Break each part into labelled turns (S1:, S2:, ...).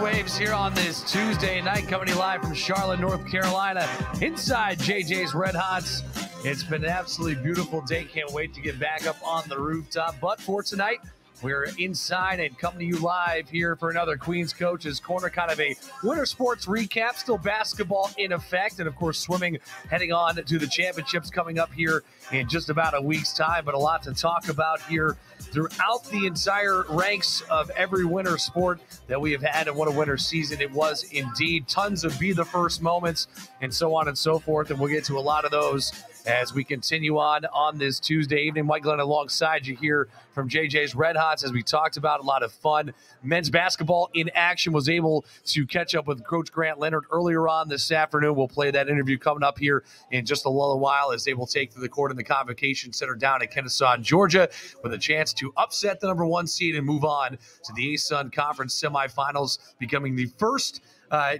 S1: airwaves here on this Tuesday night, coming to you live from Charlotte, North Carolina, inside JJ's Red Hots. It's been an absolutely beautiful day. Can't wait to get back up on the rooftop. But for tonight, we're inside and coming to you live here for another Queens Coach's Corner, kind of a winter sports recap. Still basketball in effect, and of course swimming heading on to the championships coming up here in just about a week's time. But a lot to talk about here throughout the entire ranks of every winter sport that we have had, and what a winter season it was indeed. Tons of be the first moments and so on and so forth, and we'll get to a lot of those as we continue on this Tuesday evening. Mike Glennon alongside you here from JJ's Red Hots. As we talked about, a lot of fun men's basketball in action. Was able to catch up with Coach Grant Leonard earlier on this afternoon. We'll play that interview coming up here in just a little while as they will take to the court in the Convocation Center down in Kennesaw, Georgia, with a chance to upset the number one seed and move on to the ASUN Conference semifinals, becoming the first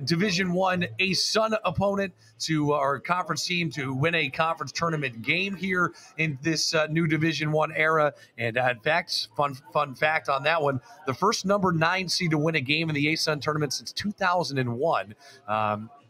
S1: Division I ASUN opponent to our conference team to win a conference tournament game here in this new Division I era. And in fact, fun fact on that one, the first number 9 seed to win a game in the ASUN tournament since 2001.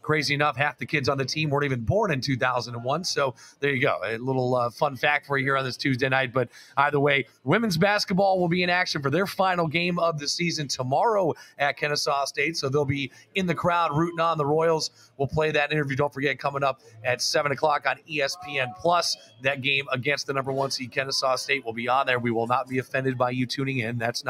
S1: Crazy enough, half the kids on the team weren't even born in 2001. So there you go. A little fun fact for you here on this Tuesday night. But either way, women's basketball will be in action for their final game of the season tomorrow at Kennesaw State. So they'll be in the crowd rooting on the Royals. We'll play that interview, don't forget, coming up at 7 o'clock on ESPN+. That game against the number 1 seed Kennesaw State will be on there. We will not be offended by you tuning in. That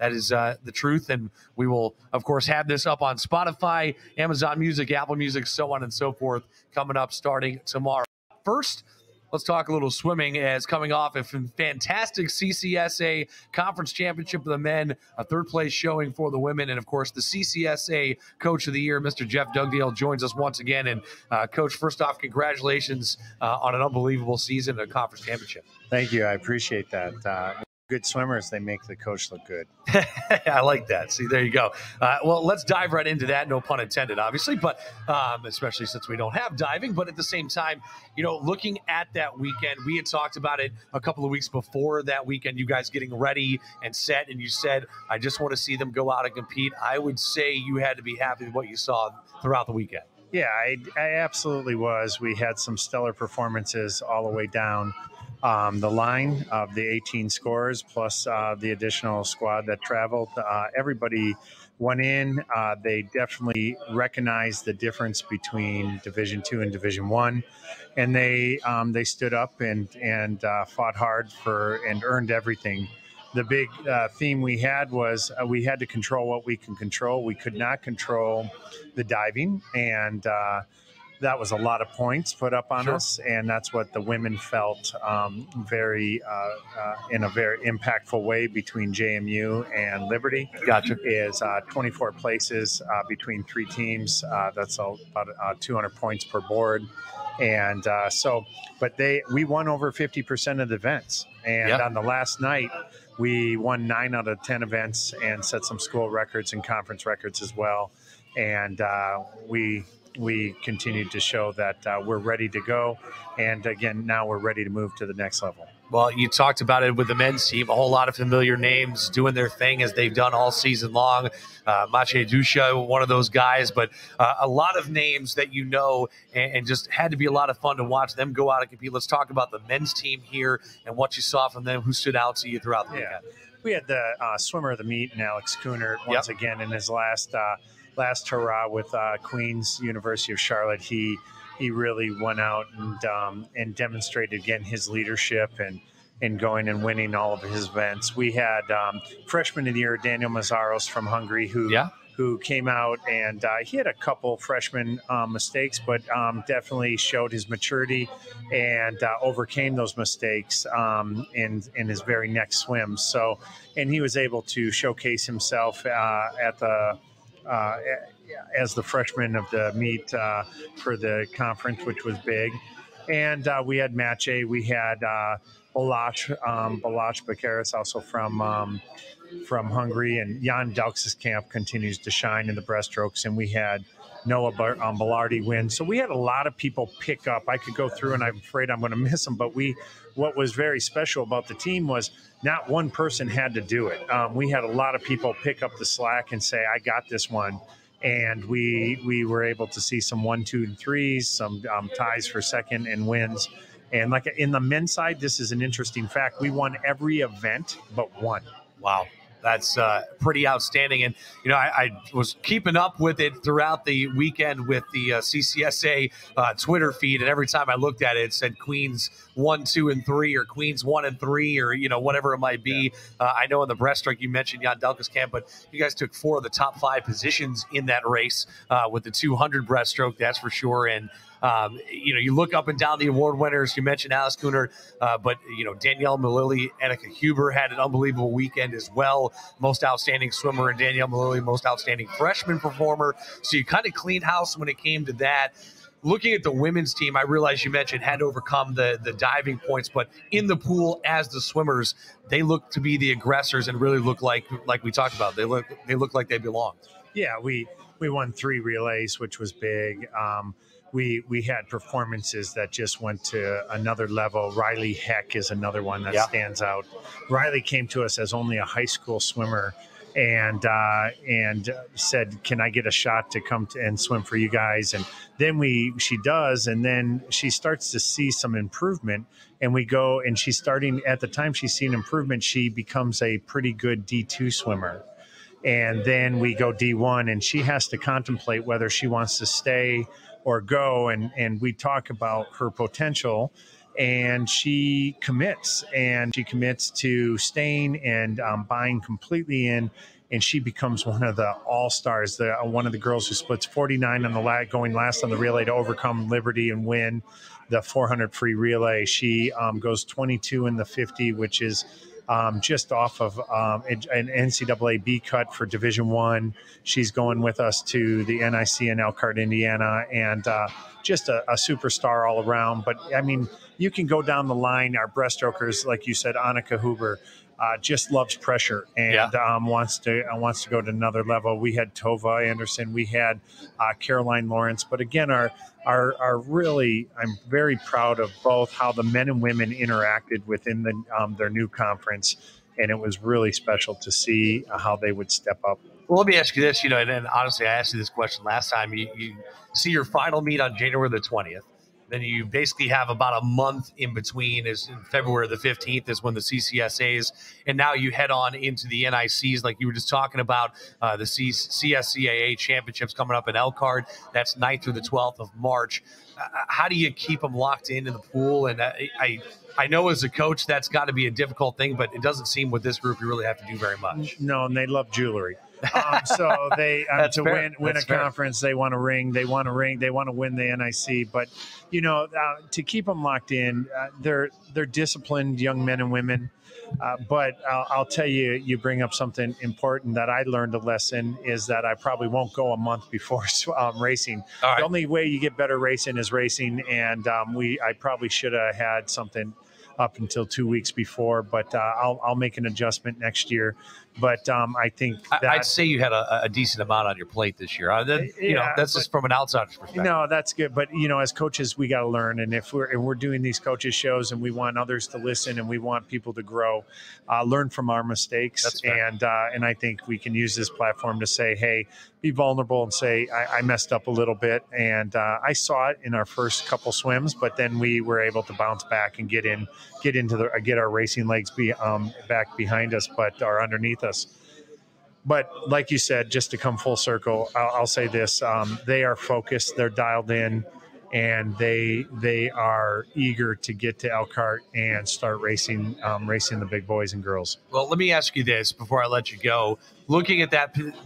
S1: is the truth. And we will, of course, have this up on Spotify, Amazon Music, Apple Music, so on and so forth, coming up starting tomorrow. First, let's talk a little swimming, as coming off a fantastic CCSA Conference Championship for the men, a third-place showing for the women, and, of course, the CCSA Coach of the Year, Mr. Jeff Dugdale, joins us once again. And, Coach, first off, congratulations on an unbelievable season and a conference championship.
S2: Thank you. I appreciate that. Good swimmers, they make the coach look good.
S1: I like that. See, there you go. Well, let's dive right into that. No pun intended, obviously, but especially since we don't have diving. But at the same time, looking at that weekend, we had talked about it a couple of weeks before that weekend, you guys getting ready and set, and you said, I just want to see them go out and compete. I would say you had to be happy with what you saw throughout the weekend.
S2: Yeah, I absolutely was. We had some stellar performances all the way down the line of the 18 scorers, plus the additional squad that traveled. Everybody went in. They definitely recognized the difference between Division II and Division I, and they stood up and fought hard and earned everything. The big theme we had was we had to control what we can control. We could not control the diving, and that was a lot of points put up on us, and that's what the women felt very in a very impactful way between JMU and Liberty.
S1: Gotcha.
S2: Is 24 places between 3 teams. That's about 200 points per board. And we won over 50% of the events. And on the last night, we won 9 out of 10 events and set some school records and conference records as well. And we continued to show that we're ready to go. And again, now we're ready to move to the next level.
S1: Well, you talked about it with the men's team, a whole lot of familiar names doing their thing as they've done all season long. Maciej Dusha, one of those guys, but a lot of names that and just had to be a lot of fun to watch them go out and compete. Let's talk about the men's team here and what you saw from them, who stood out to you throughout the weekend.
S2: We had the swimmer of the meet, and Alex Cooner, once again in his last hurrah with Queens University of Charlotte. He really went out and demonstrated again his leadership and going and winning all of his events. We had freshman of the year Daniel Mazaros from Hungary who came out, and he had a couple freshman mistakes, but definitely showed his maturity and overcame those mistakes in his very next swim. So, and he was able to showcase himself as the freshman of the meet for the conference, which was big. And we had Maciej, we had Balázs Bakaris, also from Hungary, and Jan Delks' camp continues to shine in the breaststrokes, and we had Noah Ballardi win. So we had a lot of people pick up. I could go through, and I'm afraid I'm going to miss them, but what was very special about the team was not one person had to do it. We had a lot of people pick up the slack and say, I got this one. And we were able to see some 1, 2, and 3s, some ties for second and wins. And like in the men's side, this is an interesting fact. We won every event but one.
S1: Wow. That's pretty outstanding. And, I was keeping up with it throughout the weekend with the CCSA Twitter feed. And every time I looked at it, it said Queens 1, 2, and 3 or Queens 1 and 3 or, whatever it might be. Yeah. I know in the breaststroke you mentioned Jan Delka's camp, but you guys took 4 of the top 5 positions in that race with the 200 breaststroke, that's for sure. And, you look up and down the award winners. You mentioned Alice Cooner, but, Danielle Malili, Annika Huber had an unbelievable weekend as well. Most outstanding swimmer, and Danielle Malili, most outstanding freshman performer. So you kind of clean house when it came to that. Looking at the women's team, I realize you mentioned had to overcome the diving points, but in the pool as the swimmers, they look to be the aggressors and really look like we talked about. They look like they belonged.
S2: Yeah, we won 3 relays, which was big. We had performances that just went to another level. Riley Heck is another one that stands out. Riley came to us as only a high school swimmer and said, "Can I get a shot to come and swim for you guys?" And then she does, and then she starts to see some improvement. And we go, and she's starting at the time she's seen improvement. She becomes a pretty good D2 swimmer. And then we go D1, and she has to contemplate whether she wants to stay or go. And we talk about her potential, and she commits to staying and buying completely in. And she becomes one of the all-stars, one of the girls who splits 49 on the going last on the relay to overcome Liberty and win the 400 free relay. She goes 22 in the 50, which is just off of an NCAA B cut for Division I. She's going with us to the NIC in Elkhart, Indiana, and just a superstar all around. But, I mean, you can go down the line. Our breaststrokers, like you said, Annika Huber, just loves pressure and wants to go to another level. We had Tova Anderson. We had Caroline Lawrence. But, again, are really, I'm very proud of both how the men and women interacted within their new conference, and it was really special to see how they would step up.
S1: Well, let me ask you this, and honestly, I asked you this question last time. You see your final meet on January the 20th. Then you basically have about a month in between. Is in February the 15th is when the CCSAs, and now you head on into the NICs like you were just talking about, the CSCAA championships coming up in Elkhart. That's 9th through the 12th of March. How do you keep them locked in the pool? And I know as a coach that's got to be a difficult thing, but it doesn't seem with this group you really have to do very much.
S2: No, and they love jewelry. So they to win a conference, they want a ring. They want to win the NIC. But to keep them locked in, they're disciplined young men and women. But I'll tell you, you bring up something important that I learned a lesson is that I probably won't go a month before racing. Right. The only way you get better racing is racing, and I probably should have had something up until 2 weeks before, but I'll make an adjustment next year. But I think
S1: I'd say you had a decent amount on your plate this year. That's just from an outsider's perspective.
S2: No, that's good. But as coaches, we got to learn. And if we're doing these coaches shows, and we want others to listen, and we want people to grow, learn from our mistakes. And I think we can use this platform to say, hey, be vulnerable and say, I messed up a little bit. And I saw it in our first couple swims, but then we were able to bounce back and get our racing legs back behind us, but are underneath us. But like you said, just to come full circle, I'll say this: they are focused, they're dialed in, and they are eager to get to Elkhart and start racing the big boys and girls.
S1: Well, let me ask you this before I let you go. Looking at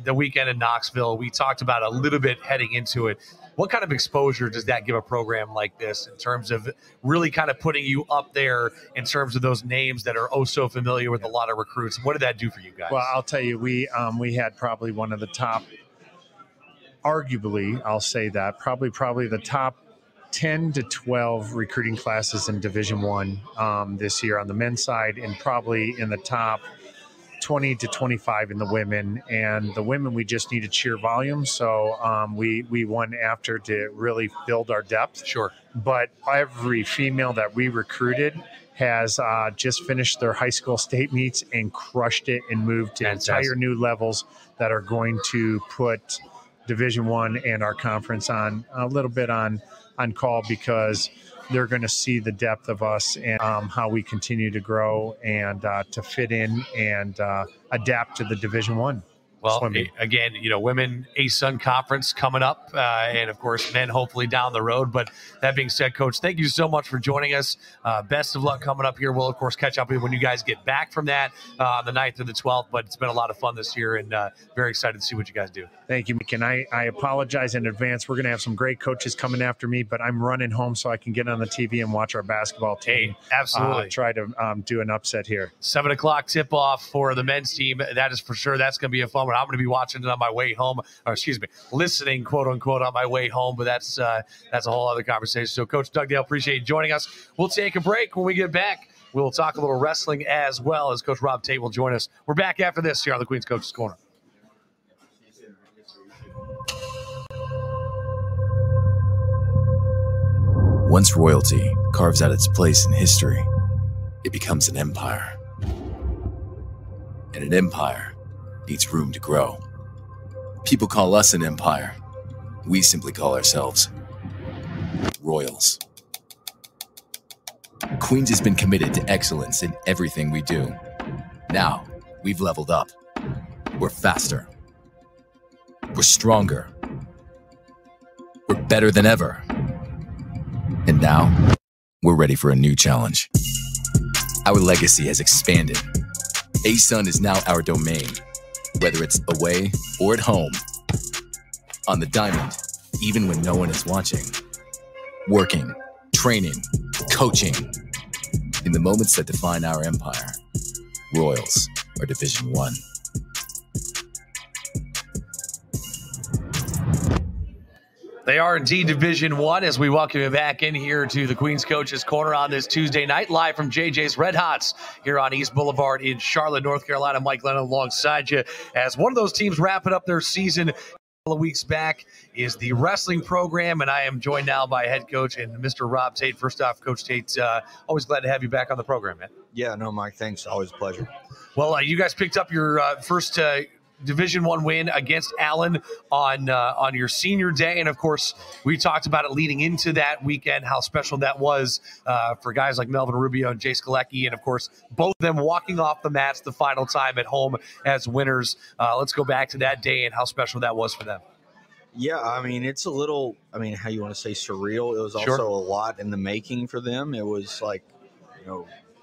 S1: the weekend in Knoxville, we talked about a little bit heading into it. What kind of exposure does that give a program like this in terms of really kind of putting you up there in terms of those names that are oh so familiar with a lot of recruits? What did that do for you guys?
S2: Well, I'll tell you, we had probably one of the top, arguably, I'll say that, probably the top 10 to 12 recruiting classes in Division One this year on the men's side, and probably in the top 20 to 25 in the women. And the women, we just needed sheer volume. So we won after to really build our depth.
S1: Sure.
S2: But every female that we recruited has just finished their high school state meets and crushed it and moved to entire new levels that are going to put Division One and our conference on a little bit on call, because they're going to see the depth of us and how we continue to grow and to fit in and adapt to the Division One.
S1: Well, again, women ASUN conference coming up, and of course, men hopefully down the road. But that being said, Coach, thank you so much for joining us. Best of luck coming up here. We'll, of course, catch up with you when you guys get back from that on the 9th or the 12th. But it's been a lot of fun this year, and very excited to see what you guys do.
S2: Thank you, Mike. And I apologize in advance. We're going to have some great coaches coming after me, but I'm running home so I can get on the TV and watch our basketball team.
S1: Hey, absolutely.
S2: Try to do an upset here.
S1: 7 o'clock tip-off for the men's team. That is for sure. That's going to be a fun one. I'm going to be watching it on my way home, or listening, quote unquote, on my way home. But that's a whole other conversation. So, Coach Dugdale, appreciate you joining us. We'll take a break. When we get back, we'll talk a little wrestling as well, as Coach Rob Tate will join us. We're back after this here on the Queen's Coach's Corner.
S3: Once royalty carves out its place in history, it becomes an empire. And an empire needs room to grow. People call us an empire. We simply call ourselves Royals. Queens has been committed to excellence in everything we do. Now, we've leveled up. We're faster. We're stronger. We're better than ever. And now, we're ready for a new challenge. Our legacy has expanded. ASUN is now our domain, whether it's away or at home. On the diamond, even when no one is watching. Working, training, coaching. In the moments that define our empire, Royals are Division One.
S1: They are indeed Division One, as we welcome you back in here to the Queen's Coach's Corner on this Tuesday night, live from JJ's Red Hots here on East Boulevard in Charlotte, North Carolina. Mike Glennon alongside you as one of those teams wrapping up their season. A couple of weeks back is the wrestling program, and I am joined now by head coach and Mr. Rob Tate. First off, Coach Tate, always glad to have you back on the program, man.
S4: Yeah, no, Mike, thanks. Always a pleasure.
S1: Well, you guys picked up your first Division One win against Allen on your senior day, and of course we talked about it leading into that weekend, how special that was for guys like Melvin Rubio and Jace Galecki, and of course both of them walking off the mats the final time at home as winners. Let's go back to that day and how special that was for them.
S4: Yeah, I mean, it's a little, how you want to say, surreal. It was also a lot in the making for them. It was like,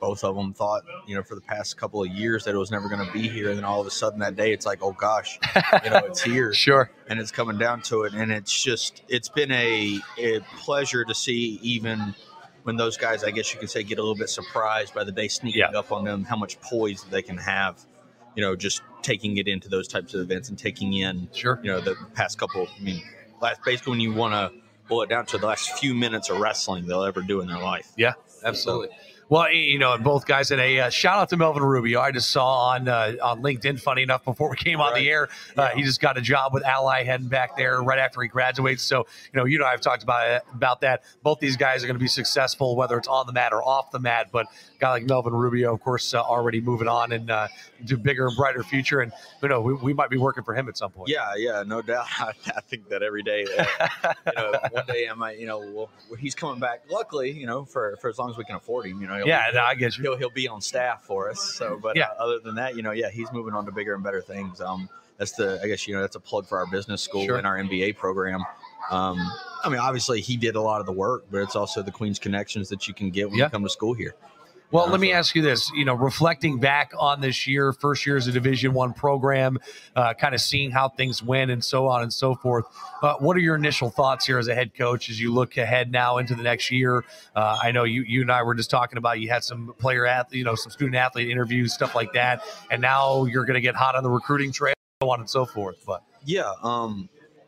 S4: both of them thought, for the past couple of years that it was never going to be here. And then all of a sudden that day, it's like, oh gosh, it's here.
S1: Sure.
S4: And it's coming down to it. And it's been a pleasure to see, even when those guys, I guess you could say, get a little bit surprised by the day sneaking up on them, how much poise they can have, just taking it into those types of events and taking in, the past couple, basically when you want to boil it down to the last few minutes of wrestling they'll ever do in their life.
S1: Yeah, absolutely. So, well, and both guys, and a shout out to Melvin Rubio. I just saw on LinkedIn, funny enough, before we came on the air, he just got a job with Ally heading back there right after he graduates. So, you and I have talked about that. Both these guys are going to be successful, whether it's on the mat or off the mat. But a guy like Melvin Rubio, of course, already moving on and do bigger and brighter future. And, we might be working for him at some point.
S4: Yeah, no doubt. I think that every day, one day I might, he's coming back. Luckily, for as long as we can afford him,
S1: I guess
S4: he'll be on staff for us. So, but other than that, he's moving on to bigger and better things. That's that's a plug for our business school and our MBA program. Obviously he did a lot of the work, but it's also the Queen's connections that you can get when you come to school here.
S1: Well, let me ask you this, reflecting back on this year, first year as a Division I program, kind of seeing how things went and so on and so forth. What are your initial thoughts here as a head coach as you look ahead now into the next year? I know you and I were just talking about you had some some student athlete interviews, stuff like that. And now you're going to get hot on the recruiting trail, so on and so forth. But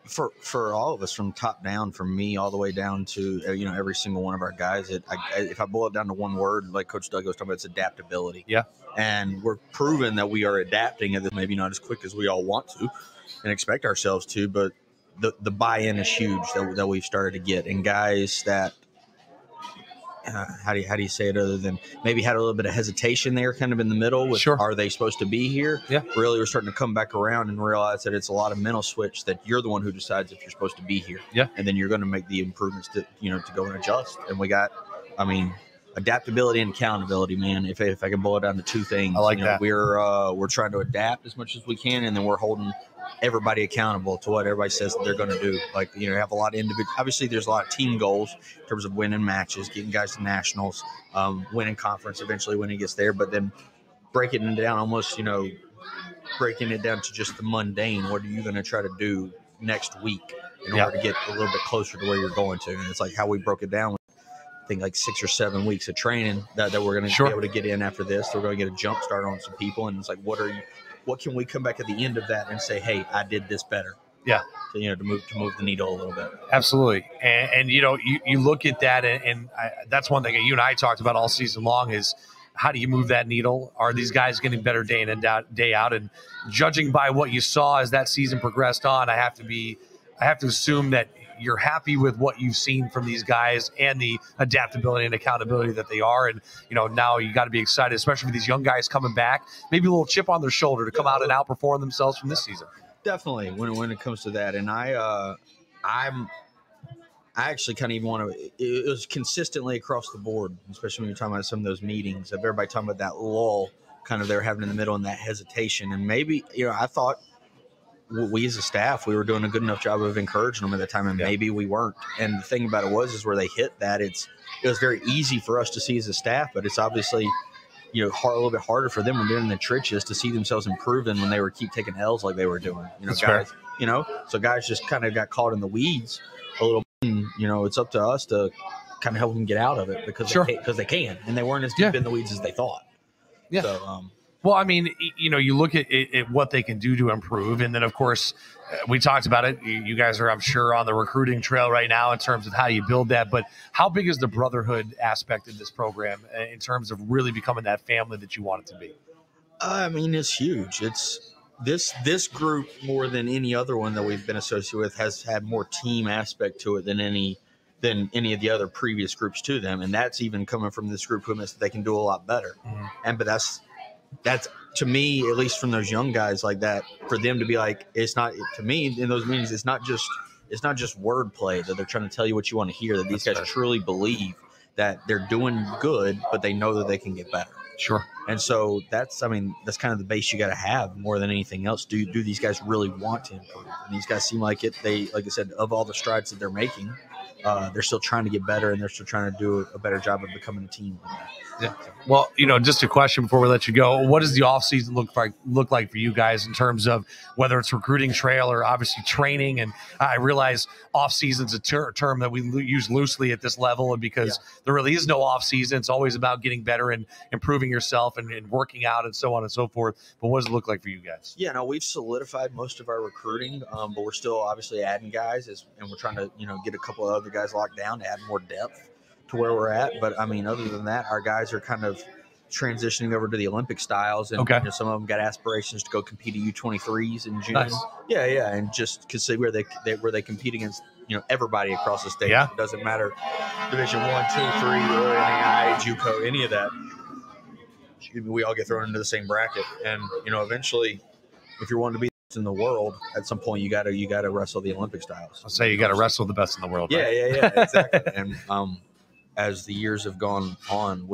S4: for all of us, from top down, from me all the way down to every single one of our guys, if I boil it down to one word, like Coach Doug was talking about, it's adaptability.
S1: Yeah.
S4: And we're proving that we are adapting, and maybe not as quick as we all want to and expect ourselves to, but the buy-in is huge that we've started to get, and guys that how do you say it other than maybe had a little bit of hesitation there, kind of in the middle with,
S1: sure,
S4: are they supposed to be here?
S1: Yeah.
S4: Really, we're starting to come back around and realize that it's a lot of mental switch, that you're the one who decides if you're supposed to be here.
S1: Yeah.
S4: And then you're going to make the improvements to go and adjust. And we got, adaptability and accountability, man. If I can boil it down to two things,
S1: I like that.
S4: We're trying to adapt as much as we can, and then we're holding everybody accountable to what everybody says that they're going to do. Like, have a lot of individual. Obviously, there's a lot of team goals in terms of winning matches, getting guys to nationals, winning conference eventually when it gets there. But then breaking it down, almost breaking it down to just the mundane. What are you going to try to do next week in order to get a little bit closer to where you're going to? And it's like how we broke it down. I think like 6 or 7 weeks of training that we're going to be able to get in after this. We're going to get a jump start on some people, and it's like, what can we come back at the end of that and say, hey, I did this better?
S1: Yeah.
S4: So, to move the needle a little bit.
S1: Absolutely. And you look at that, and that's one thing that you and I talked about all season long is, how do you move that needle? Are these guys getting better day in and day out? And judging by what you saw as that season progressed on, I have to assume that you're happy with what you've seen from these guys and the adaptability and accountability that they are. And, now you got to be excited, especially for these young guys coming back, maybe a little chip on their shoulder to come out and outperform themselves from this season.
S4: Definitely when it comes to that. And I actually kind of even want to, it was consistently across the board, especially when you're talking about some of those meetings of everybody talking about that lull kind of they're having in the middle and that hesitation. And maybe, I thought we as a staff, we were doing a good enough job of encouraging them at the time, and maybe we weren't. And the thing about it is where they hit that, it was very easy for us to see as a staff, but it's obviously, a little bit harder for them when they're in the trenches to see themselves improving when they were keep taking L's like they were doing.
S1: That's
S4: guys,
S1: fair.
S4: So guys just kind of got caught in the weeds a little bit. And, it's up to us to kind of help them get out of it because they can, and they weren't as deep in the weeds as they thought.
S1: Yeah.
S4: So,
S1: well, I mean, you look at what they can do to improve. And then, of course, we talked about it. You guys are, I'm sure, on the recruiting trail right now in terms of how you build that. But how big is the brotherhood aspect of this program in terms of really becoming that family that you want it to be?
S4: I mean, it's huge. It's this group, more than any other one that we've been associated with, has had more team aspect to it than any of the other previous groups to them. And that's even coming from this group who admits that they can do a lot better. Mm-hmm. But that's to me, at least from those young guys like that, for them to be like, it's not, to me in those meetings, it's not just wordplay that they're trying to tell you what you want to hear, that these guys truly believe that they're doing good, but they know that they can get better.
S1: Sure.
S4: And so that's kind of the base you got to have more than anything else. Do these guys really want to improve? And these guys seem like it. They, like I said, of all the strides that they're making, they're still trying to get better, and they're still trying to do a better job of becoming a team.
S1: Yeah. Well, just a question before we let you go. What does the offseason look like for you guys in terms of whether it's recruiting trail or obviously training? And I realize offseason's a term that we use loosely at this level, and because there really is no offseason. It's always about getting better and improving yourself and working out and so on and so forth. But what does it look like for you guys?
S4: Yeah, no, we've solidified most of our recruiting, but we're still obviously adding guys, and we're trying to get a couple of other guys locked down to add more depth to where we're at. But I mean, other than that, our guys are kind of transitioning over to the Olympic styles, and some of them got aspirations to go compete at U23s in June. Nice. Yeah, and just to see where they compete against everybody across the state.
S1: Yeah.
S4: It doesn't matter Division 1, 2, 3, or NAI, JUCO, any of that. We all get thrown into the same bracket, and eventually, if you're wanting to be in the world, at some point you gotta wrestle the Olympic styles.
S1: I'll say you got to wrestle the best in the world.
S4: Yeah,
S1: right?
S4: yeah, exactly. And as the years have gone on,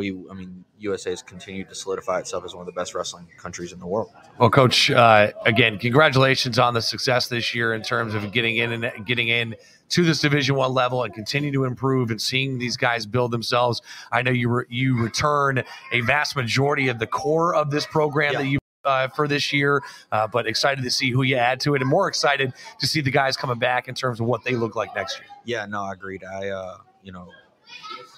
S4: USA has continued to solidify itself as one of the best wrestling countries in the world.
S1: Well, Coach, again, congratulations on the success this year in terms of getting in to this Division I level and continue to improve and seeing these guys build themselves. I know you return a vast majority of the core of this program that you for this year, but excited to see who you add to it, and more excited to see the guys coming back in terms of what they look like next year. Yeah,
S4: no, I agreed.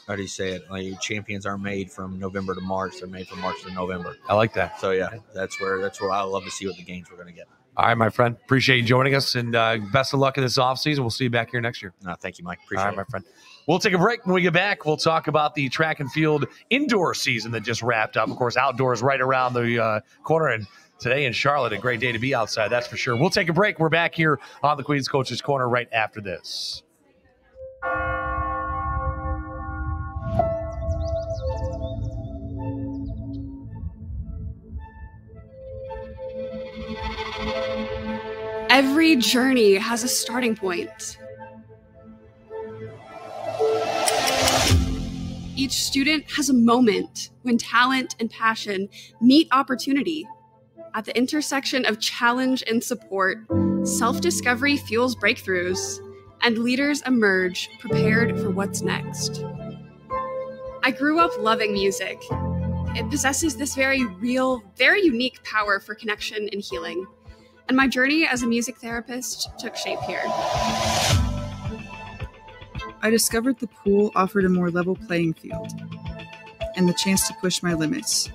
S4: How do you say it? Like, champions aren't made from November to March; they're made from March to November.
S1: I like that.
S4: So yeah, that's where I love to see what the gains we're going to get.
S1: All right, my friend. Appreciate you joining us, and best of luck in this offseason. We'll see you back here next year.
S4: Thank you, Mike. Appreciate
S1: it. My friend. We'll take a break. When we get back, we'll talk about the track and field indoor season that just wrapped up. Of course, outdoors right around the corner, and today in Charlotte, a great day to be outside, that's for sure. We'll take a break. We're back here on the Queen's Coaches Corner right after this.
S5: Every journey has a starting point. Each student has a moment when talent and passion meet opportunity. At the intersection of challenge and support, self-discovery fuels breakthroughs, and leaders emerge prepared for what's next. I grew up loving music. It possesses this very real, very unique power for connection and healing. And my journey as a music therapist took shape here.
S6: I discovered the pool offered a more level playing field and the chance to push my limits.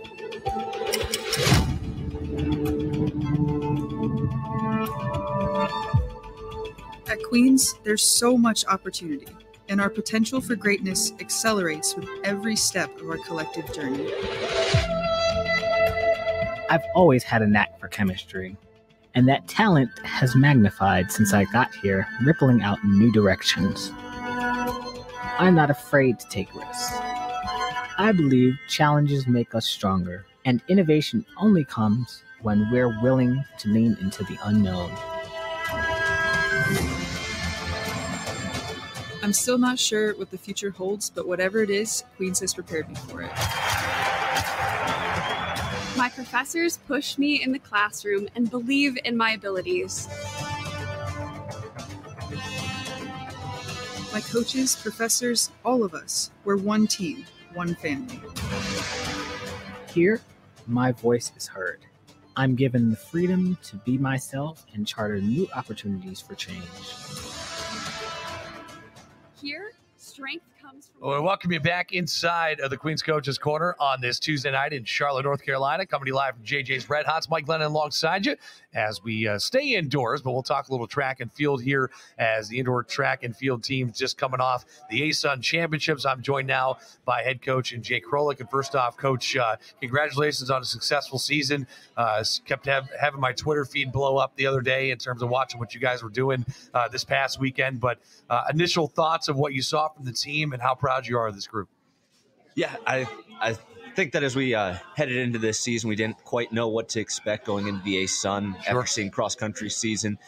S6: At Queen's, there's so much opportunity, and our potential for greatness accelerates with every step of our collective journey.
S7: I've always had a knack for chemistry, and that talent has magnified since I got here, rippling out in new directions. I'm not afraid to take risks. I believe challenges make us stronger, and innovation only comes when we're willing to lean into the unknown.
S6: I'm still not sure what the future holds, but whatever it is, Queen's has prepared me for it.
S5: My professors push me in the classroom and believe in my abilities.
S6: My coaches, professors, all of us, we're one team, one family.
S7: Here, my voice is heard. I'm given the freedom to be myself and charter new opportunities for change.
S5: Here, strength comes from...
S1: Well, welcome you back inside of the Queen's Coaches Corner on this Tuesday night in Charlotte, North Carolina. Coming to you live from JJ's Red Hots. Mike Glennon alongside you as we stay indoors, but we'll talk a little track and field here as the indoor track and field teams just coming off the ASUN Championships. I'm joined now by head coach and Jake Krolik. And first off, Coach, congratulations on a successful season. Kept having my Twitter feed blow up the other day in terms of watching what you guys were doing this past weekend. But initial thoughts of what you saw from the team and how proud you are of this group.
S8: Yeah, I think that as we headed into this season, we didn't quite know what to expect going into the ASUN. After seeing cross-country season,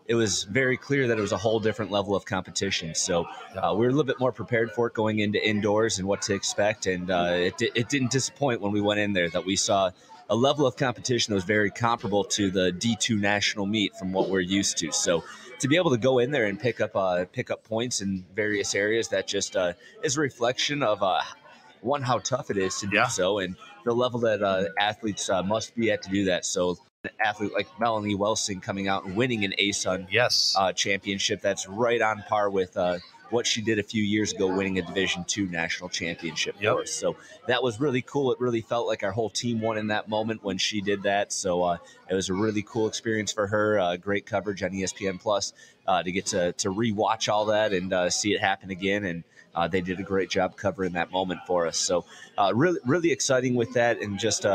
S8: it was very clear that it was a whole different level of competition. So we were a little bit more prepared for it going into indoors and what to expect. And it didn't disappoint when we went in there, that we saw a level of competition that was very comparable to the D2 national meet from what we're used to. So to be able to go in there and pick up points in various areas, that just is a reflection of one, how tough it is to do so, and the level that athletes must be at to do that. So an athlete like Melanie Welsing coming out and winning an ASUN championship, that's right on par with what she did a few years ago, winning a Division II national championship for us. So that was really cool. It really felt like our whole team won in that moment when she did that. So it was a really cool experience for her. Great coverage on ESPN Plus to get to rewatch all that and see it happen again. And they did a great job covering that moment for us. So really, really exciting with that. And just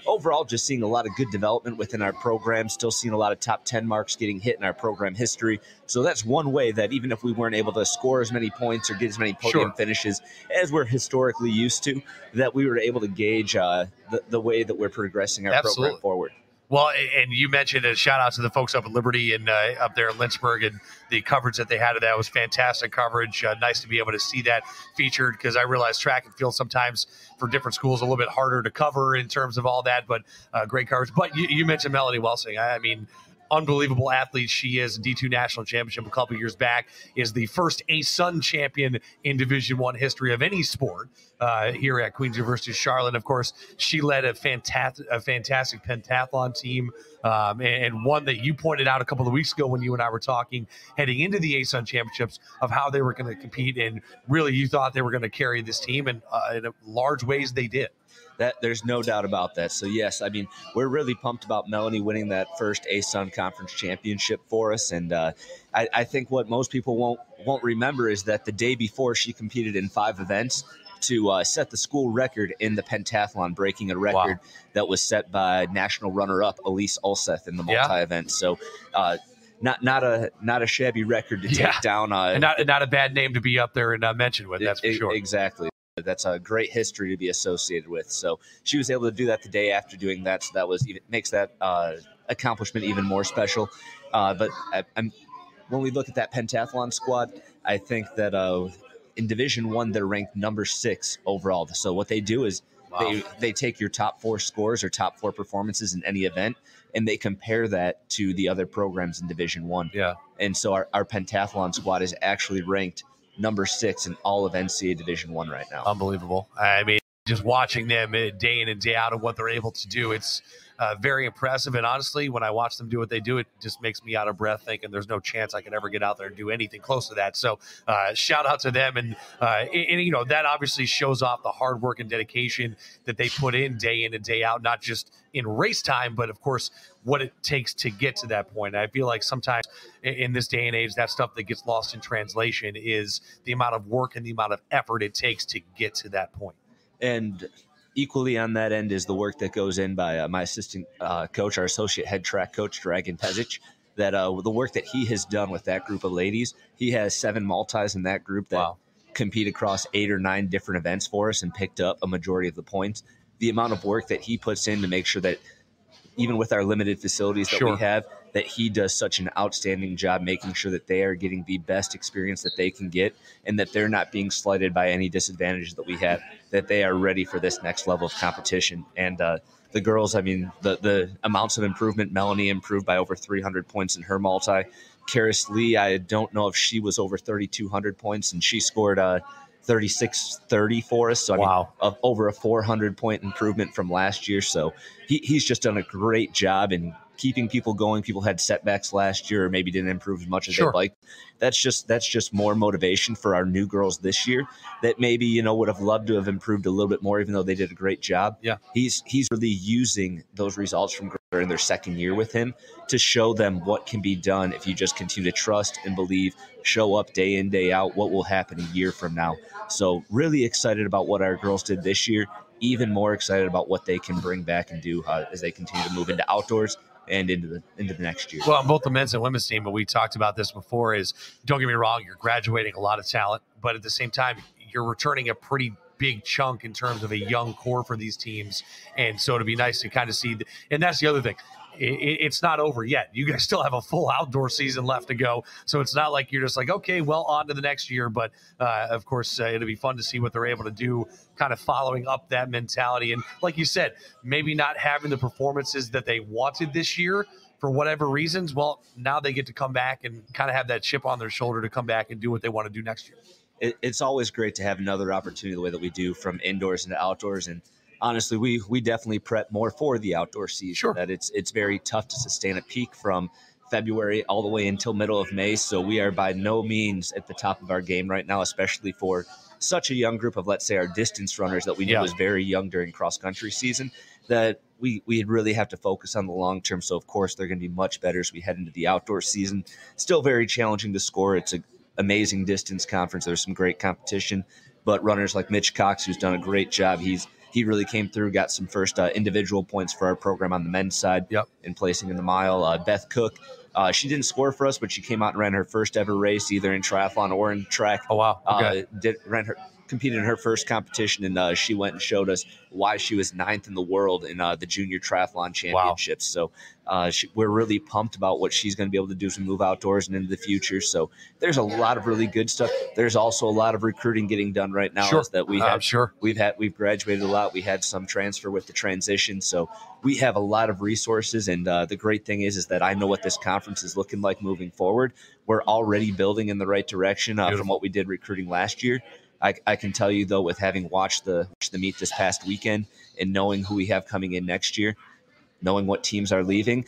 S8: overall, just seeing a lot of good development within our program, still seeing a lot of top 10 marks getting hit in our program history. So that's one way that even if we weren't able to score as many points or get as many podium finishes as we're historically used to, that we were able to gauge the way that we're progressing our program forward.
S1: Well, and you mentioned a shout out to the folks up at Liberty and up there in Lynchburg, and the coverage that they had of that was fantastic coverage. Nice to be able to see that featured, because I realize track and field sometimes for different schools a little bit harder to cover in terms of all that, but great coverage. But you mentioned Melanie Welsing. I mean, unbelievable athlete she is. D2 national championship a couple years back, is the first ASUN champion in Division I history of any sport here at Queen's University of Charlotte. Of course, she led a fantastic pentathlon team and one that you pointed out a couple of weeks ago when you and I were talking heading into the ASUN championships of how they were going to compete, and really you thought they were going to carry this team, and in large ways they did.
S8: That there's no doubt about that. So yes, I mean, we're really pumped about Melanie winning that first ASUN conference championship for us. And I think what most people won't remember is that the day before she competed in 5 events to set the school record in the pentathlon, breaking a record that was set by national runner-up Elise Ulseth in the multi-event. So not a shabby record to take down.
S1: And not a bad name to be up there and mentioned with, that's for sure.
S8: Exactly. That's a great history to be associated with. So she was able to do that the day after doing that. So that was makes that accomplishment even more special. But when we look at that pentathlon squad, I think that in Division I, they're ranked number 6 overall. So what they do is they take your top 4 scores or top 4 performances in any event, and they compare that to the other programs in Division I.
S1: Yeah.
S8: And so our pentathlon squad is actually ranked number 6 in all of NCAA Division I right now.
S1: Unbelievable. I mean, just watching them day in and day out and what they're able to do, it's very impressive. And honestly, when I watch them do what they do, it just makes me out of breath thinking there's no chance I could ever get out there and do anything close to that. So shout out to them. And you know, that obviously shows off the hard work and dedication that they put in and day out, not just in race time, but of course, what it takes to get to that point. I feel like sometimes in this day and age, that stuff that gets lost in translation is the amount of work and the amount of effort it takes to get to that point.
S8: And equally on that end is the work that goes in by my assistant coach, our associate head track coach, Dragan Pezic, that the work that he has done with that group of ladies. He has 7 multis in that group that compete across 8 or 9 different events for us and picked up a majority of the points. The amount of work that he puts in to make sure that even with our limited facilities that we have, that he does such an outstanding job making sure that they are getting the best experience that they can get and that they're not being slighted by any disadvantages that we have, that they are ready for this next level of competition. And the girls, I mean, the amounts of improvement, Melanie improved by over 300 points in her multi. Karis Lee, I don't know if she was over 3,200 points, and she scored 36-30 for us. So, I mean, over a 400-point improvement from last year. So he's just done a great job in keeping people going. People had setbacks last year or maybe didn't improve as much as they'd like. That's just more motivation for our new girls this year that maybe, you know, would have loved to have improved a little bit more, even though they did a great job.
S1: Yeah.
S8: He's really using those results from in their second year with him to show them what can be done if you just continue to trust and believe, show up day in, day out, what will happen a year from now. So really excited about what our girls did this year, even more excited about what they can bring back and do as they continue to move into outdoors and into the next year.
S1: Well, on both the men's and women's team, but we talked about this before, is don't get me wrong, you're graduating a lot of talent, but at the same time, you're returning a pretty big chunk in terms of a young core for these teams. And so it'd be nice to kind of see, and that's the other thing. It's not over yet. You guys still have a full outdoor season left to go. So it's not like you're just like, okay, well, on to the next year. But of course, it'll be fun to see what they're able to do, kind of following up that mentality. And like you said, maybe not having the performances that they wanted this year for whatever reasons. Well, now they get to come back and kind of have that chip on their shoulder to come back and do what they want to do next year.
S8: It's always great to have another opportunity the way that we do from indoors into outdoors. And honestly, we definitely prep more for the outdoor season.
S1: Sure.
S8: That it's very tough to sustain a peak from February all the way until middle of May. So we are by no means at the top of our game right now, especially for such a young group of, let's say, our distance runners that we knew was very young during cross-country season, that we really have to focus on the long term. So, of course, they're going to be much better as we head into the outdoor season. Still very challenging to score. It's an amazing distance conference. There's some great competition. But runners like Mitch Cox, who's done a great job, he really came through, got some first individual points for our program on the men's side in placing in the mile. Beth Cook, she didn't score for us, but she came out and ran her first ever race, either in triathlon or in track.
S1: Oh, wow. Okay.
S8: Competed in her first competition, and she went and showed us why she was 9th in the world in the junior triathlon championships.
S1: Wow.
S8: So we're really pumped about what she's going to be able to do as we move outdoors and into the future. So there's a lot of really good stuff. There's also a lot of recruiting getting done right now.
S1: Sure.
S8: That we have. We've graduated a lot. We had some transfer with the transition. So we have a lot of resources. And the great thing is that I know what this conference is looking like moving forward. We're already building in the right direction from what we did recruiting last year. I can tell you, though, with having watched the meet this past weekend and knowing who we have coming in next year, knowing what teams are leaving,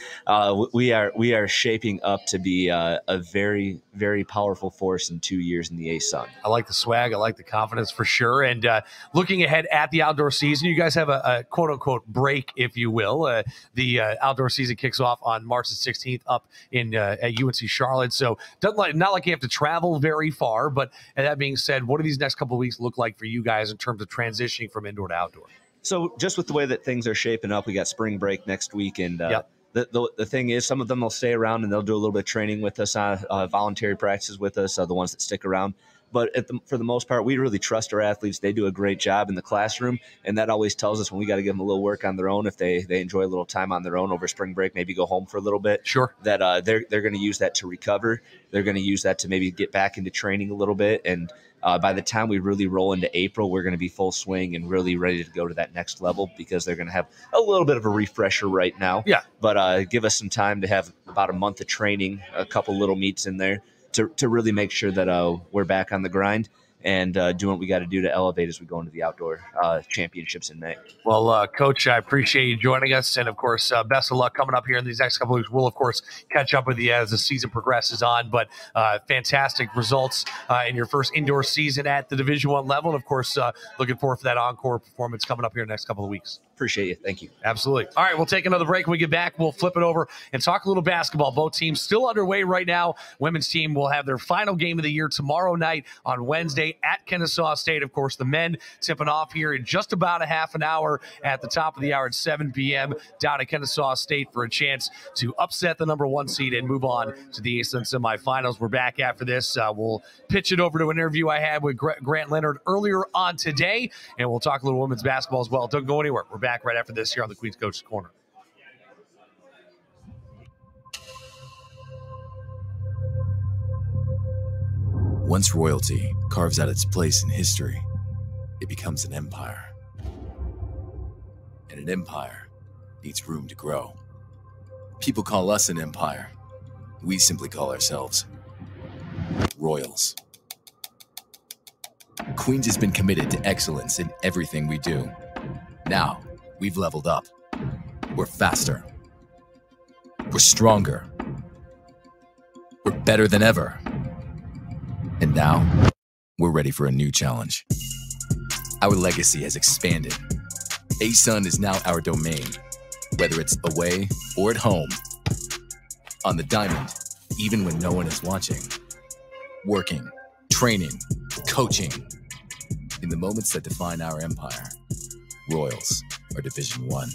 S8: we are shaping up to be a very, very powerful force in 2 years in the A-Sun.
S1: I like the swag. I like the confidence for sure. And looking ahead at the outdoor season, you guys have a quote-unquote break, if you will. The outdoor season kicks off on March the 16th up in at UNC Charlotte. So not like you have to travel very far. But that being said, what do these next couple of weeks look like for you guys in terms of transitioning from indoor to outdoor?
S8: So just with the way that things are shaping up, we got spring break next week, and the thing is, some of them will stay around and they'll do a little bit of training with us, voluntary practices with us, the ones that stick around. But for the most part, we really trust our athletes. They do a great job in the classroom, and that always tells us when we got to give them a little work on their own. If they enjoy a little time on their own over spring break, maybe go home for a little bit.
S1: Sure.
S8: That they're going to use that to recover. They're going to use that to maybe get back into training a little bit, and by the time we really roll into April, we're going to be full swing and really ready to go to that next level, because they're going to have a little bit of a refresher right now.
S1: Yeah.
S8: But give us some time to have about a month of training, a couple little meets in there to really make sure that we're back on the grind and doing what we got to do to elevate as we go into the outdoor championships in May.
S1: Well, Coach, I appreciate you joining us. And, of course, best of luck coming up here in these next couple of weeks. We'll, of course, catch up with you as the season progresses on. But fantastic results in your first indoor season at the Division I level. And, of course, looking forward for that encore performance coming up here in the next couple of weeks.
S8: Appreciate you. Thank you.
S1: Absolutely. All right, we'll take another break. When we get back, we'll flip it over and talk a little basketball. Both teams still underway right now. Women's team will have their final game of the year tomorrow night on Wednesday at Kennesaw State. Of course, the men tipping off here in just about a half an hour at the top of the hour at 7 p.m. down at Kennesaw State for a chance to upset the number 1 seed and move on to the A-Sun semifinals. We're back after this. We'll pitch it over to an interview I had with Grant Leonard earlier on today, and we'll talk a little women's basketball as well. Don't go anywhere. We're back right after this here on the Queen's Coach's Corner.
S3: Once royalty carves out its place in history, it becomes an empire. And an empire needs room to grow. People call us an empire. We simply call ourselves Royals. Queens has been committed to excellence in everything we do. Now, we've leveled up. We're faster. We're stronger. We're better than ever. And now, we're ready for a new challenge. Our legacy has expanded. A-Sun is now our domain, whether it's away or at home. On the diamond, even when no one is watching. Working, training, coaching. In the moments that define our empire, Royals are Division I.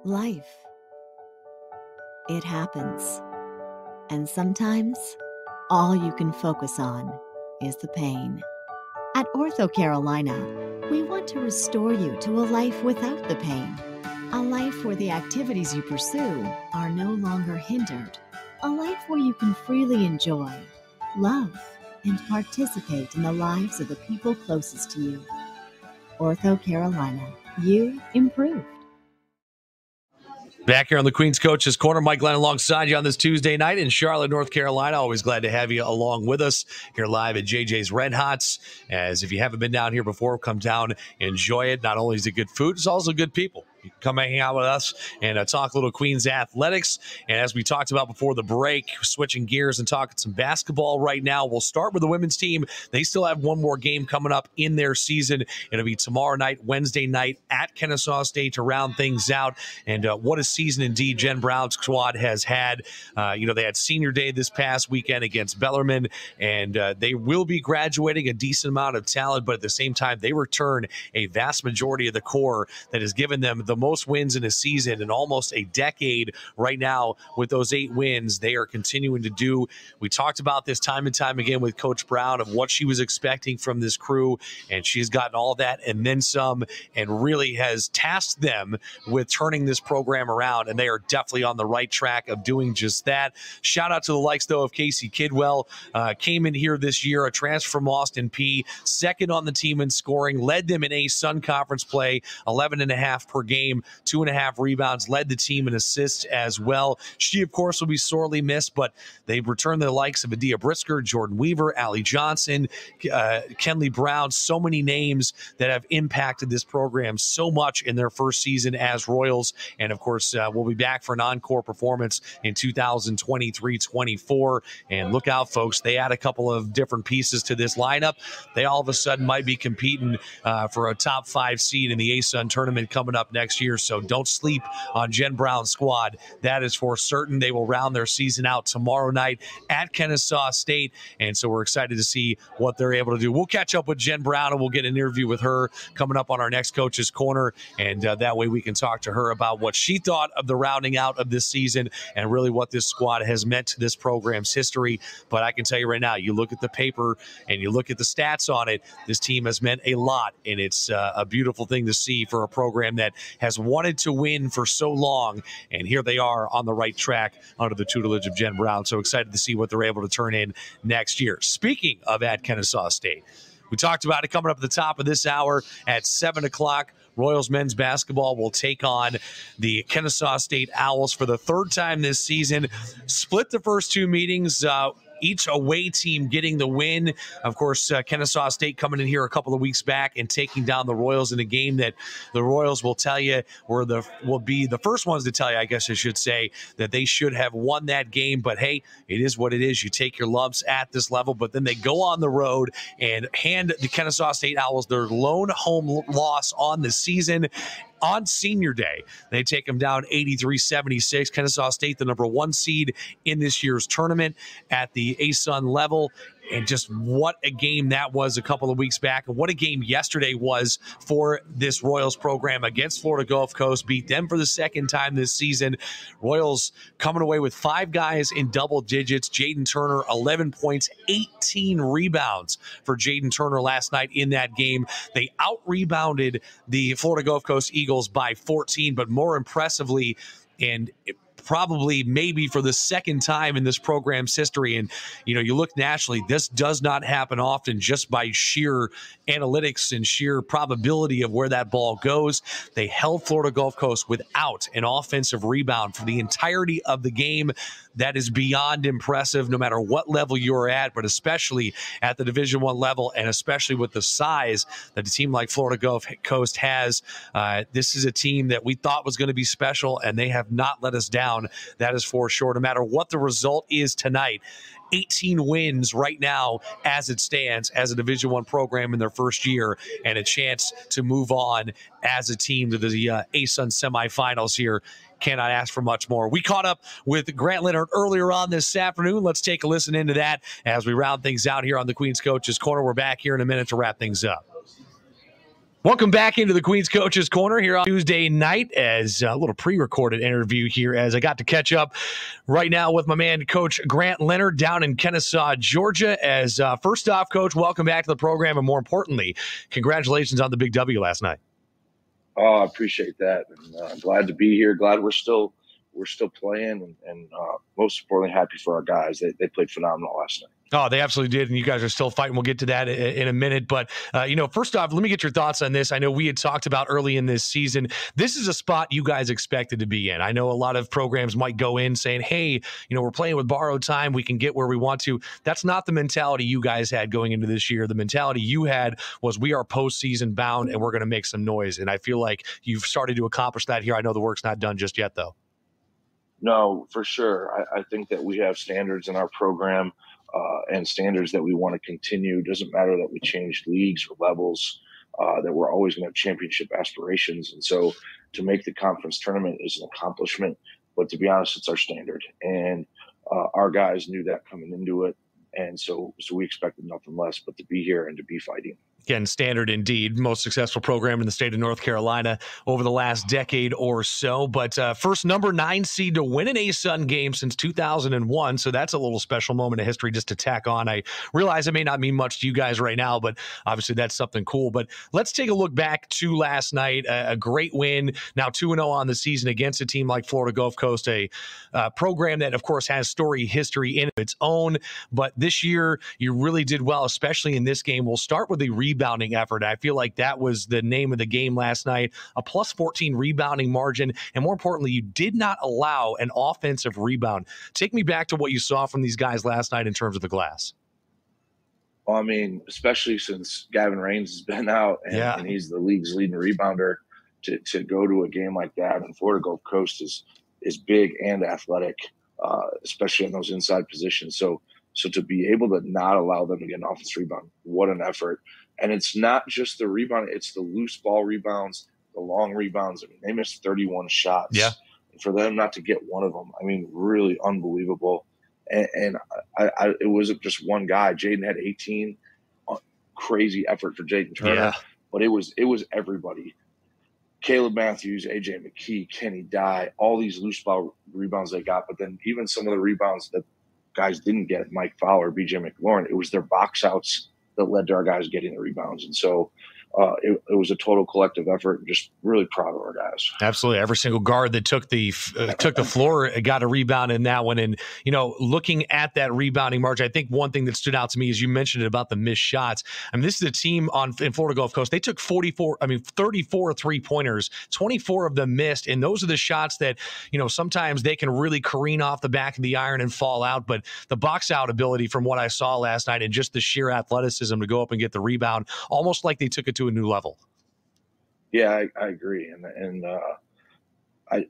S9: Life. It happens. And sometimes, all you can focus on is the pain. At Ortho Carolina, we want to restore you to a life without the pain. A life where the activities you pursue are no longer hindered. A life where you can freely enjoy, love, and participate in the lives of the people closest to you. Ortho Carolina, you improved.
S1: Back here on the Queen's Coach's Corner, Mike Glennon alongside you on this Tuesday night in Charlotte, North Carolina. Always glad to have you along with us here live at JJ's Red Hots. As if you haven't been down here before, come down, enjoy it. Not only is it good food, it's also good people. You can come hang out with us and talk a little Queens athletics. And as we talked about before the break, switching gears and talking some basketball right now. We'll start with the women's team. They still have one more game coming up in their season. It'll be tomorrow night, Wednesday night at Kennesaw State to round things out. And what a season indeed Jen Brown's squad has had. They had senior day this past weekend against Bellarmine, and they will be graduating a decent amount of talent, but at the same time, they return a vast majority of the core that has given them the most wins in a season in almost a decade right now. With those 8 wins, they are continuing to do. We talked about this time and time again with Coach Brown of what she was expecting from this crew, and she's gotten all that and then some, and really has tasked them with turning this program around, and they are definitely on the right track of doing just that. Shout out to the likes, though, of Casey Kidwell. Came in here this year, a transfer from Austin P, second on the team in scoring, led them in A-Sun conference play, 11.5 per game. game, 2.5 rebounds, led the team in assists as well. She, of course, will be sorely missed, but they've returned the likes of Adia Brisker, Jordan Weaver, Allie Johnson, Kenley Brown, so many names that have impacted this program so much in their first season as Royals. And, of course, we'll be back for an encore performance in 2023-24. And look out, folks, they add a couple of different pieces to this lineup. They all of a sudden might be competing for a top 5 seed in the ASUN tournament coming up next year. So don't sleep on Jen Brown's squad. That is for certain. They will round their season out tomorrow night at Kennesaw State. And so we're excited to see what they're able to do. We'll catch up with Jen Brown and we'll get an interview with her coming up on our next Coach's Corner. And that way we can talk to her about what she thought of the rounding out of this season and really what this squad has meant to this program's history. But I can tell you right now, you look at the paper and you look at the stats on it, this team has meant a lot. And it's a beautiful thing to see for a program that has wanted to win for so long. And here they are on the right track under the tutelage of Jen Brown. So excited to see what they're able to turn in next year. Speaking of at Kennesaw State, we talked about it coming up at the top of this hour at 7 o'clock. Royals men's basketball will take on the Kennesaw State Owls for the third time this season. Split the first 2 meetings, each away team getting the win. Of course, Kennesaw State coming in here a couple of weeks back and taking down the Royals in a game that the Royals will tell you will be the first ones to tell you, I guess I should say, that they should have won that game. But hey, it is what it is. You take your lumps at this level, but then they go on the road and hand the Kennesaw State Owls their lone home loss on the season. On senior day, they take them down 83-76. Kennesaw State, the number 1 seed in this year's tournament at the ASUN level. And just what a game that was a couple of weeks back. And what a game yesterday was for this Royals program against Florida Gulf Coast. Beat them for the second time this season. Royals coming away with 5 guys in double digits. Jaden Turner, 11 points, 18 rebounds for Jaden Turner last night in that game. They out-rebounded the Florida Gulf Coast Eagles by 14, but more impressively, and probably maybe for the second time in this program's history. And, you look nationally, this does not happen often just by sheer analytics and sheer probability of where that ball goes. They held Florida Gulf Coast without an offensive rebound for the entirety of the game. That is beyond impressive, no matter what level you're at, but especially at the Division I level, and especially with the size that a team like Florida Gulf Coast has. This is a team that we thought was going to be special, and they have not let us down. That is for sure. No matter what the result is tonight, 18 wins right now as it stands as a Division I program in their first year, and a chance to move on as a team to the ASUN semifinals here. Cannot ask for much more. We caught up with Grant Leonard earlier on this afternoon. Let's take a listen into that as we round things out here on the Queen's Coaches Corner. We're back here in a minute to wrap things up. Welcome back into the Queen's Coaches Corner here on Tuesday night, as a little pre-recorded interview here, as I got to catch up right now with my man, Coach Grant Leonard, down in Kennesaw, Georgia. As first off, Coach, welcome back to the program, and more importantly, congratulations on the big W last night.
S10: Oh, I appreciate that, and I'm glad to be here. Glad we're still playing, and most importantly, happy for our guys. They played phenomenal last night.
S1: Oh, they absolutely did, and you guys are still fighting. We'll get to that in a minute. But, first off, let me get your thoughts on this. I know we had talked about early in this season, this is a spot you guys expected to be in. I know a lot of programs might go in saying, hey, we're playing with borrowed time. We can get where we want to. That's not the mentality you guys had going into this year. The mentality you had was we are postseason bound, and we're going to make some noise. And I feel like you've started to accomplish that here. I know the work's not done just yet, though.
S10: No, for sure. I think that we have standards in our program and standards that we want to continue. It doesn't matter that we changed leagues or levels, that we're always going to have championship aspirations. And so to make the conference tournament is an accomplishment, but to be honest, it's our standard. And our guys knew that coming into it. And so we expected nothing less but to be here and to be fighting.
S1: Again, standard indeed. Most successful program in the state of North Carolina over the last decade or so. But first number 9 seed to win an ASUN game since 2001. So that's a little special moment of history just to tack on. I realize it may not mean much to you guys right now, but obviously that's something cool. But let's take a look back to last night. A great win. Now 2-0 on the season against a team like Florida Gulf Coast, a program that, of course, has story history in its own. But this year, you really did well, especially in this game. We'll start with the rebound rebounding effort. I feel like that was the name of the game last night, a plus 14 rebounding margin. And more importantly, you did not allow an offensive rebound. Take me back to what you saw from these guys last night in terms of the glass.
S10: Well, I mean, especially since Gavin Rains has been out and he's the league's leading rebounder, to go to a game like that, and Florida Gulf Coast is big and athletic, especially in those inside positions. So to be able to not allow them to get an offensive rebound, what an effort. And it's not just the rebound, it's the loose ball rebounds, the long rebounds. I mean, they missed 31 shots.
S1: Yeah.
S10: And for them not to get one of them, I mean, really unbelievable. And it wasn't just one guy. Jaden had 18. Crazy effort for Jaden Turner, but it was everybody. Caleb Matthews, AJ McKee, Kenny Dye, all these loose ball rebounds they got, but then even some of the rebounds that guys didn't get, Mike Fowler, BJ McLaurin, it was their box outs that led to our guys getting the rebounds. And so it was a total collective effort. Just really proud of our guys.
S1: Absolutely. Every single guard that took the floor got a rebound in that one. And, looking at that rebounding margin, I think one thing that stood out to me is you mentioned it about the missed shots. I mean, this is a team in Florida Gulf Coast. They took 34 3-pointers, 24 of them missed. And those are the shots that, sometimes they can really careen off the back of the iron and fall out. But the box out ability from what I saw last night and just the sheer athleticism to go up and get the rebound, almost like they took it to a new level.
S10: Yeah, I agree. And I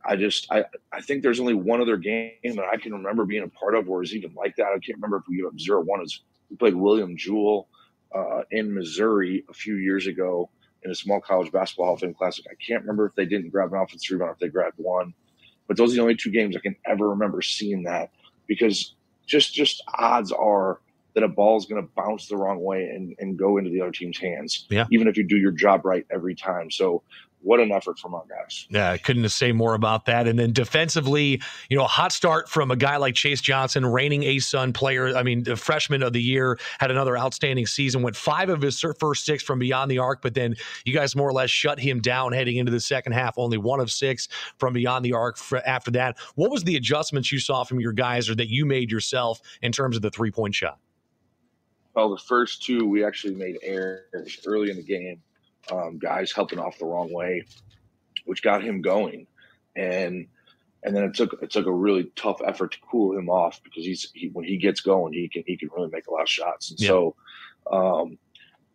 S10: think there's only one other game that I can remember being a part of where it was even like that. I can't remember if we gave up 0-1. We played William Jewell in Missouri a few years ago in a small college basketball Hall of Fame Classic. I can't remember if they didn't grab an offensive rebound or if they grabbed one. But those are the only two games I can ever remember seeing that, because just odds are that a ball is going to bounce the wrong way and go into the other team's hands, even if you do your job right every time. So what an effort from our guys.
S1: Yeah, I couldn't say more about that. And then defensively, a hot start from a guy like Chase Johnson, reigning ASUN player. I mean, the freshman of the year, had another outstanding season, went 5 of his first 6 from beyond the arc, but then you guys more or less shut him down heading into the second half, only 1 of 6 from beyond the arc after that. What was the adjustments you saw from your guys or that you made yourself in terms of the 3-point shot?
S10: Well, the first 2, we actually made errors early in the game. Guys helping off the wrong way, which got him going, and then it took a really tough effort to cool him off, because when he gets going, he can really make a lot of shots. And so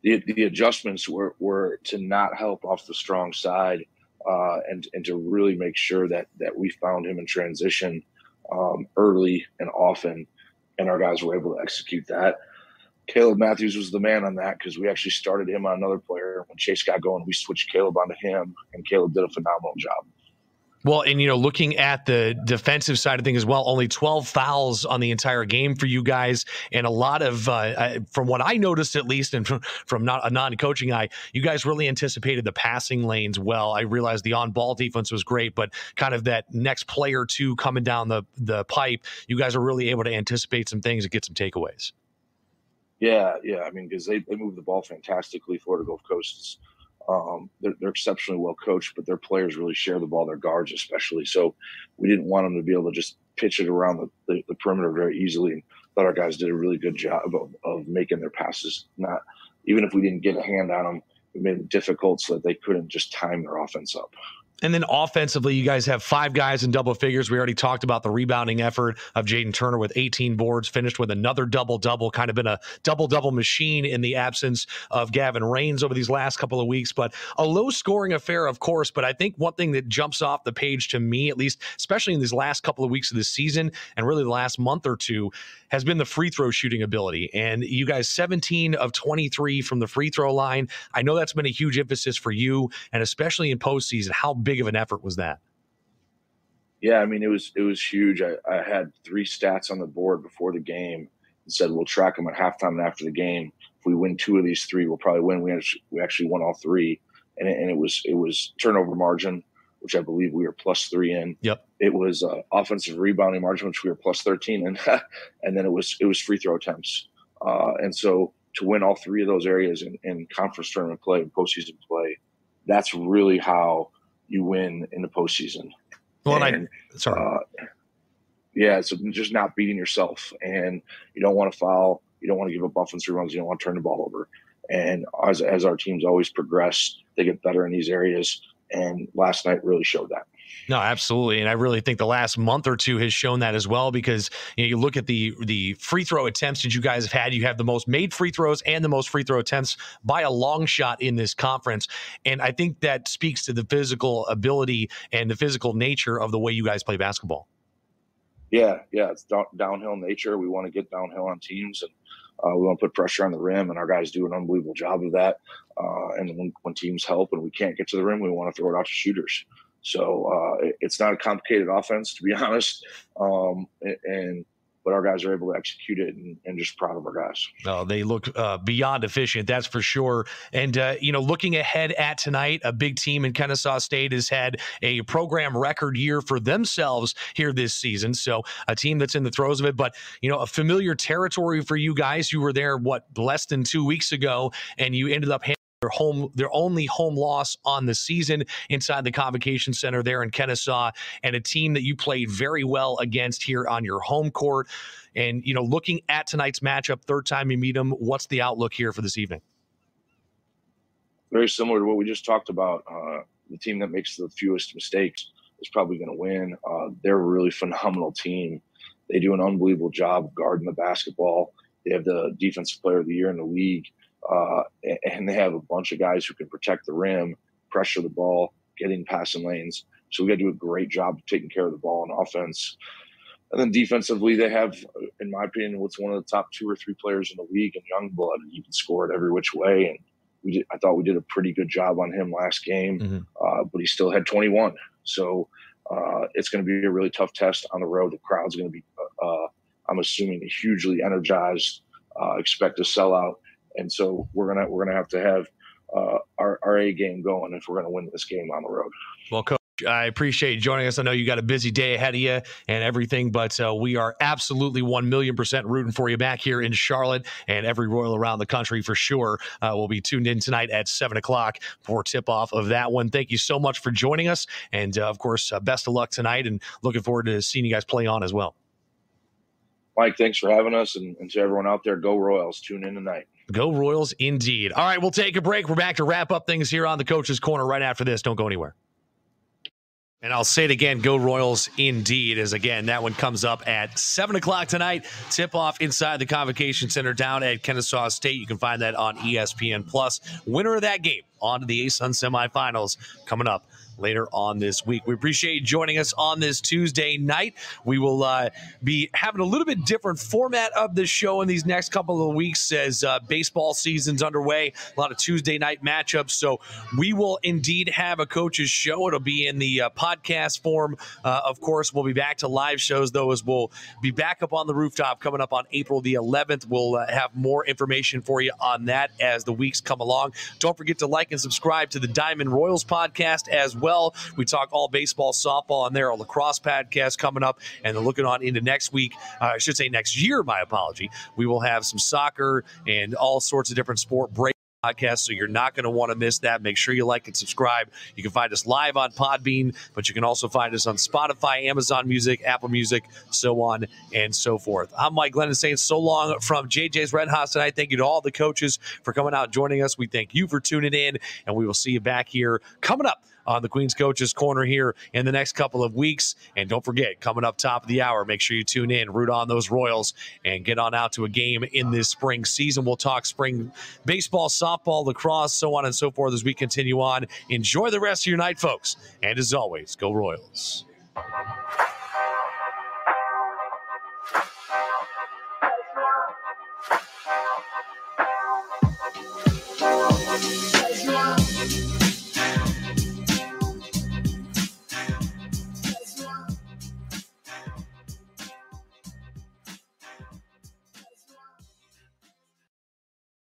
S10: the adjustments were to not help off the strong side, and to really make sure that we found him in transition early and often, and our guys were able to execute that. Caleb Matthews was the man on that, because we actually started him on another player. When Chase got going, we switched Caleb onto him, and Caleb did a phenomenal job.
S1: Well, and, looking at the defensive side of things as well, only 12 fouls on the entire game for you guys. And a lot of, from what I noticed at least, and from not a non-coaching eye, you guys really anticipated the passing lanes well. I realized the on-ball defense was great, but kind of that next play or two coming down the pipe, you guys are really able to anticipate some things and get some takeaways.
S10: Yeah. I mean, because they move the ball fantastically. Florida Gulf Coast, they're exceptionally well coached, but their players really share the ball, their guards especially. So we didn't want them to be able to just pitch it around the perimeter very easily. And thought our guys did a really good job of making their passes. Not even if we didn't get a hand on them, we made it difficult so that they couldn't just time their offense up.
S1: And then offensively, you guys have 5 guys in double figures. We already talked about the rebounding effort of Jaden Turner with 18 boards, finished with another double-double, kind of been a double-double machine in the absence of Gavin Rains over these last couple of weeks. But a low-scoring affair, of course. But I think one thing that jumps off the page to me, at least, especially in these last couple of weeks of the season and really the last month or two, has been the free throw shooting ability. And you guys 17 of 23 from the free throw line. I know that's been a huge emphasis for you, and especially in postseason. How big of an effort was that?
S10: Yeah, I mean, it was huge. I had 3 stats on the board before the game and said we'll track them at halftime and after the game. If we win 2 of these 3, we'll probably win. We actually won all 3, and it was turnover margin, which I believe we were +3 in.
S1: Yep.
S10: It was offensive rebounding margin, which we were +13 in, and then it was free throw attempts. And so to win all 3 of those areas in conference tournament play and postseason play, that's really how you win in the postseason.
S1: Well,
S10: so just not beating yourself, and you don't want to foul, you don't want to give up offensive rebounds, you don't want to turn the ball over, And as our teams always progress, they get better in these areas. And last night really showed that.
S1: No, absolutely. And I really think the last month or two has shown that as well, because you look at the free throw attempts that you guys have had. You have the most made free throws and the most free throw attempts by a long shot in this conference. And I think that speaks to the physical ability and the physical nature of the way you guys play basketball.
S10: Yeah, it's downhill nature. We want to get downhill on teams, and we want to put pressure on the rim, and our guys do an unbelievable job of that. And when teams help and we can't get to the rim, we want to throw it out to shooters. So it's not a complicated offense, to be honest. But our guys are able to execute it, and just proud of our guys.
S1: Oh, they look beyond efficient, that's for sure. And, looking ahead at tonight, a big team in Kennesaw State has had a program record year for themselves here this season. So a team that's in the throes of it, but, a familiar territory for you guys. You were there, less than 2 weeks ago, and you ended up their only home loss on the season inside the Convocation Center there in Kennesaw, and a team that you played very well against here on your home court. And, looking at tonight's matchup, third time you meet them, what's the outlook here for this evening?
S10: Very similar to what we just talked about. The team that makes the fewest mistakes is probably going to win. They're a really phenomenal team. They do an unbelievable job guarding the basketball. They have the defensive player of the year in the league. And they have a bunch of guys who can protect the rim, pressure the ball, get in passing lanes. So we got to do a great job of taking care of the ball on offense. And then defensively, they have, in my opinion, what's one of the top 2 or 3 players in the league in Youngblood. He can score it every which way. And I thought we did a pretty good job on him last game, but he still had 21. So it's going to be a really tough test on the road. The crowd's going to be, I'm assuming, hugely energized, expect a sellout. And so we're gonna have to have our A game going if we're gonna win this game on the road.
S1: Well, Coach, I appreciate you joining us. I know you got a busy day ahead of you and everything, but we are absolutely 1,000,000% rooting for you back here in Charlotte, and every Royal around the country for sure. Will be tuned in tonight at 7 o'clock for tip-off of that one. Thank you so much for joining us, and of course, best of luck tonight, and looking forward to seeing you guys play on as well.
S10: Mike, thanks for having us, and to everyone out there, go Royals. Tune in tonight.
S1: Go Royals indeed. All right, we'll take a break. We're back to wrap up things here on the Coach's Corner right after this. Don't go anywhere. And I'll say it again, go Royals indeed, as again, that one comes up at 7 o'clock tonight. Tip-off inside the Convocation Center down at Kennesaw State. You can find that on ESPN+. Winner of that game on to the A-Sun semifinals coming up later on this week. We appreciate you joining us on this Tuesday night. We will be having a little bit different format of the show in these next couple of weeks as baseball season's underway. A lot of Tuesday night matchups. So we will indeed have a coach's show. It'll be in the podcast form. Of course, we'll be back to live shows, though, as we'll be back up on the rooftop coming up on April the 11th. We'll have more information for you on that as the weeks come along. Don't forget to like and subscribe to the Diamond Royals podcast as well. We talk all baseball, softball, and there a lacrosse podcast coming up, and then looking on into next week, I should say next year, my apology. We will have some soccer and all sorts of different sport break podcasts, so you're not going to want to miss that. Make sure you like and subscribe. You can find us live on Podbean, but you can also find us on Spotify, Amazon Music, Apple Music, so on and so forth. I'm Mike Glennon saying so long from JJ's Red Hot tonight. Thank you to all the coaches for coming out and joining us. We thank you for tuning in, and we will see you back here coming up on the Queen's Coaches Corner here in the next couple of weeks. And don't forget, coming up top of the hour, make sure you tune in, root on those Royals, and get on out to a game in this spring season. We'll talk spring baseball, softball, lacrosse, so on and so forth as we continue on. Enjoy the rest of your night, folks. And as always, go Royals.